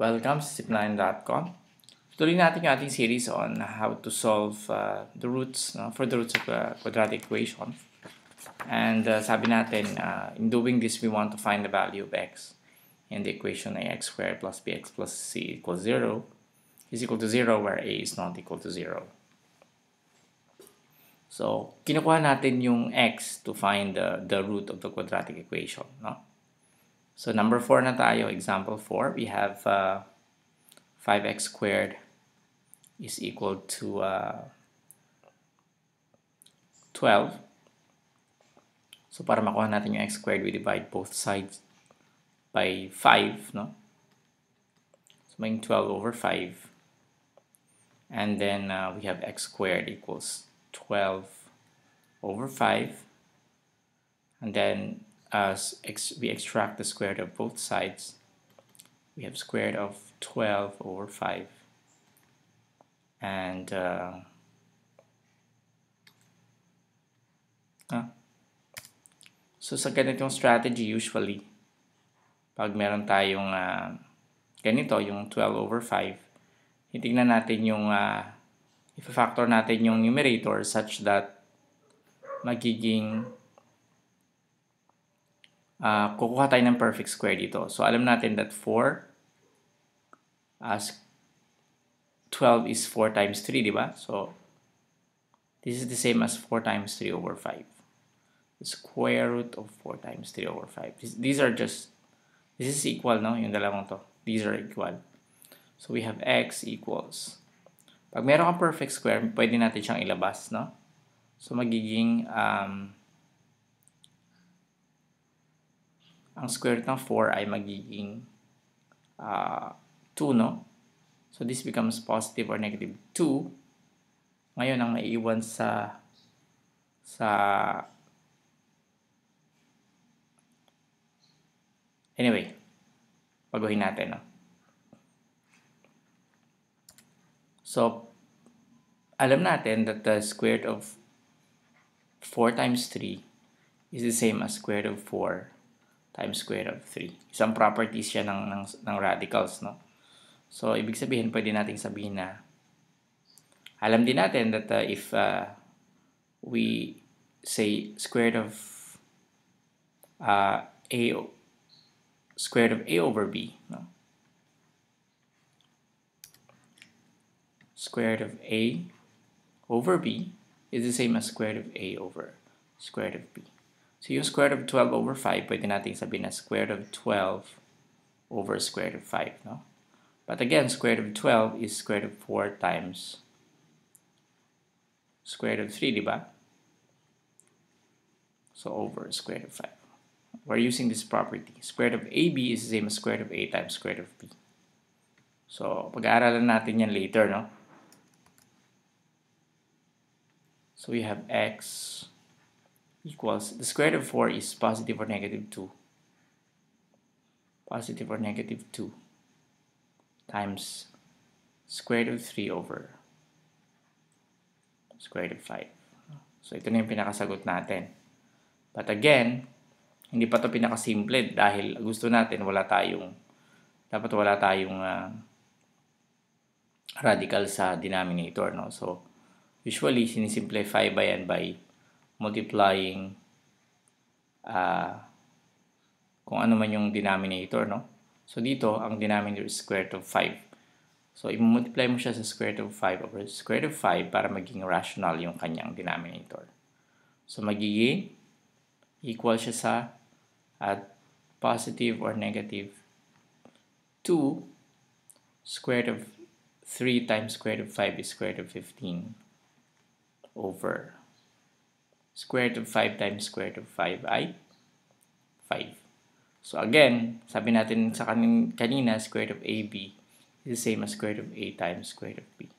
Welcome sa zipline.com. Tuloy natin yung ating series on how to solve the roots for the roots of a quadratic equation. And sabi natin, in doing this, we want to find the value of x in the equation a x squared plus bx plus c equals 0 is equal to 0 where a is not equal to 0. So, kinukuha natin yung x to find the root of the quadratic equation. No? So, number 4 na tayo. Example 4, we have 5x squared is equal to 12. So, para makuha natin yung x squared, we divide both sides by 5, no? So, maging 12 over 5. And then we have x squared equals 12 over 5. And then as we extract the square root of both sides, we have square root of 12 over 5. And so sa ganitong strategy, usually, pag meron tayong ganito, yung 12 over 5, titignan natin yung i-factor natin yung numerator such that magiging kukuha tayo ng perfect square dito. So, alam natin that 4 as 12 is 4 times 3, di ba? So, this is the same as 4 times 3 over 5. The square root of 4 times 3 over 5. These are just, this is equal, no? Yung dalawang to. These are equal. So, we have x equals. Pag meron kang perfect square, pwede natin siyang ilabas, no? So, magiging, ang square root ng 4 ay magiging 2, no? So, this becomes positive or negative 2. Ngayon, ang maiiwan sa anyway, baguhin natin, no? So, alam natin that the square root of 4 times 3 is the same as square root of 4 times square root of 3. Isang properties siya ng radicals, no? So, ibig sabihin, pwede nating sabihin na alam din natin that if we say square root of square root of a over b, no? Square root of a over b is the same as square root of a over square root of b. So, yung square root of 12 over 5, pwede natin sabihin na square root of 12 over square root of 5, no? But again, square root of 12 is square root of 4 times square root of 3, di ba? So, over square root of 5. We're using this property. Square root of AB is the same as square root of A times square root of B. So, pag-aaralan natin yan later, no? So, we have x equals, the square root of 4 is positive or negative 2. Positive or negative 2 times square root of 3 over square root of 5. So, ito na yung pinakasagot natin. But again, hindi pa ito pinakasimple dahil gusto natin dapat wala tayong radical sa denominator, no? So, usually, sinisimplify ba yan by multiplying kung ano man yung denominator, no? So, dito, ang denominator is square root of 5. So, i-multiply mo siya sa square root of 5 over square root of 5 para maging rational yung kanyang denominator. So, magiging equal siya sa positive or negative 2 square root of 3 times square root of 5 is square root of 15 over square root of 5 times square root of 5 ay 5. So again, sabi natin sa kanina, square root of AB is the same as square root of A times square root of B.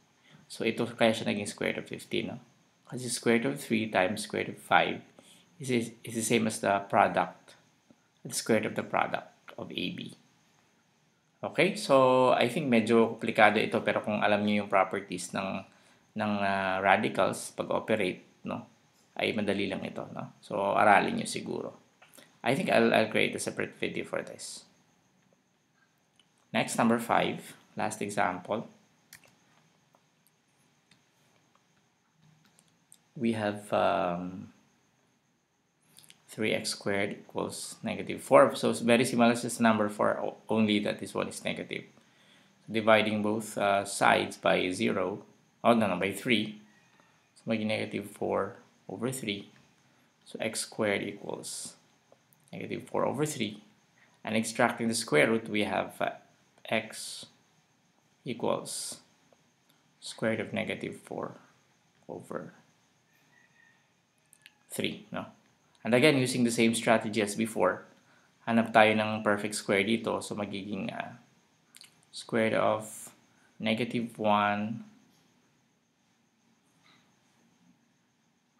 So ito kaya siya naging square root of 15, no? Kasi square root of 3 times square root of 5 is the same as the product, the square root of the product of AB. Okay, so I think medyo komplikado ito pero kung alam niyo yung properties ng radicals pag-operate, no, ay madali lang ito, no? So aralin niyo siguro. I think I'll create a separate video for this. Next, number 5, last example. We have 3x squared equals negative 4. So it's very similar to number 4, only that this one is negative. Dividing both sides by 0, by 3, so maging negative 4 over 3. So x squared equals negative 4 over 3. And extracting the square root, we have x equals square root of negative 4 over 3. No? And again, using the same strategy as before, hanap tayo ng perfect square dito. So magiging square root of negative 1.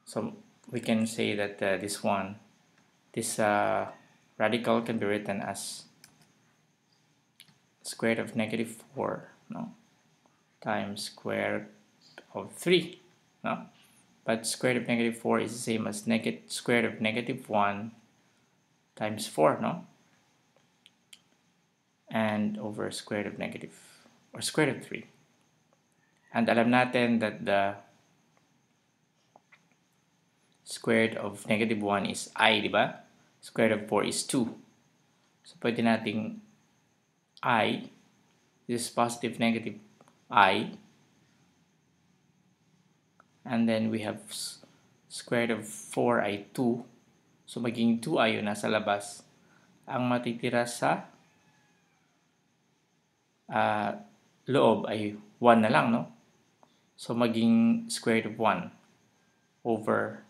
So we can say that this radical can be written as square root of negative 4, no, times square root of 3, no? But square root of negative 4 is the same as square root of negative 1 times 4, no? And over square root of negative, or square root of 3. And alam natin that the square root of negative 1 is I, di ba? Square root of 4 is 2. So pwede nating I, this is positive negative I, and then we have square root of 4 ay 2. So magiging 2i yun nasa labas. Ang matitira sa loob ay 1 na lang, no? So maging square root of 1 over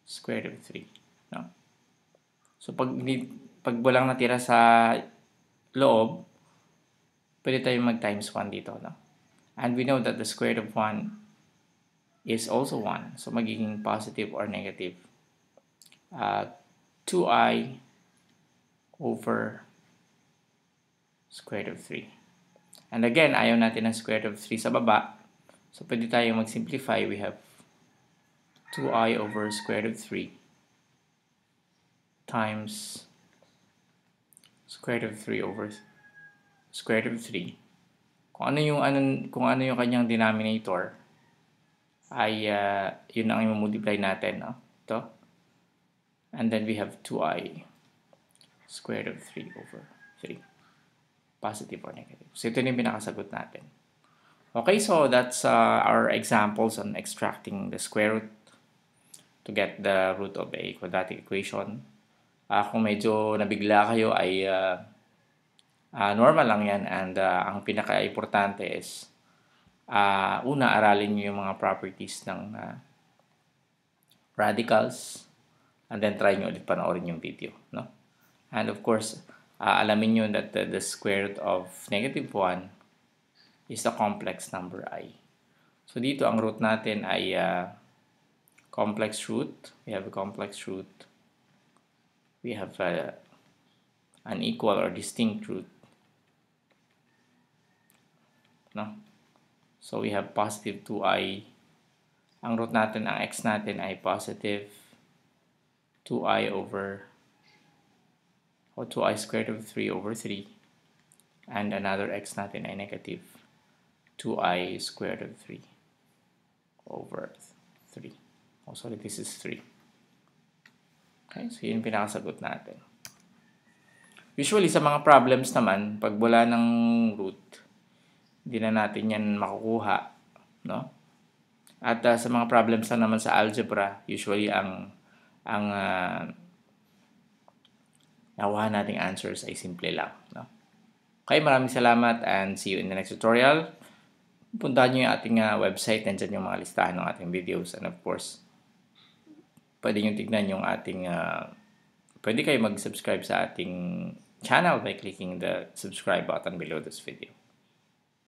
square root of 3, no? So pag walang natira sa loob, pwede tayong mag times 1 dito, no? And we know that the square root of 1 is also 1. So magiging positive or negative 2i over square root of 3. And again, ayaw natin ng square root of 3 sa baba. So pwede tayong mag-simplify. We have 2i over square root of 3 times square root of 3 over square root of 3. Kung ano yung kanyang denominator, ay yun ang i-multiply natin, no? Ito. And then we have 2i square root of 3 over 3. Positive or negative. So ito yung pinakasagot natin. Okay, so that's our examples on extracting the square root to get the root of a quadratic equation. Kung medyo nabigla kayo ay normal lang yan, and ang pinaka-importante is una, aralin nyo yung mga properties ng radicals, and then try nyo ulit panoorin yung video, no? And of course, alamin nyo that the square root of negative 1 is a complex number I. So dito ang root natin ay complex root. We have a complex root. We have an equal or distinct root, no? So we have positive 2i. Ang root natin, ang x natin ay positive 2i over, or 2i squared of 3 over 3. And another x natin ay negative 2i squared of 3 over 3. Oh, sorry, this is 3. Okay, so yun pinakasagot natin. Usually, sa mga problems naman, pag wala ng root, hindi na natin yan makukuha, no? At sa mga problems na naman sa algebra, usually ang nakuha nating answers ay simple lang, no? Okay, maraming salamat and see you in the next tutorial. Puntahan nyo yung ating website, nandyan yung mga listahan ng ating videos, and of course, pwede nyo tignan yung ating pwede kayo mag-subscribe sa ating channel by clicking the subscribe button below this video.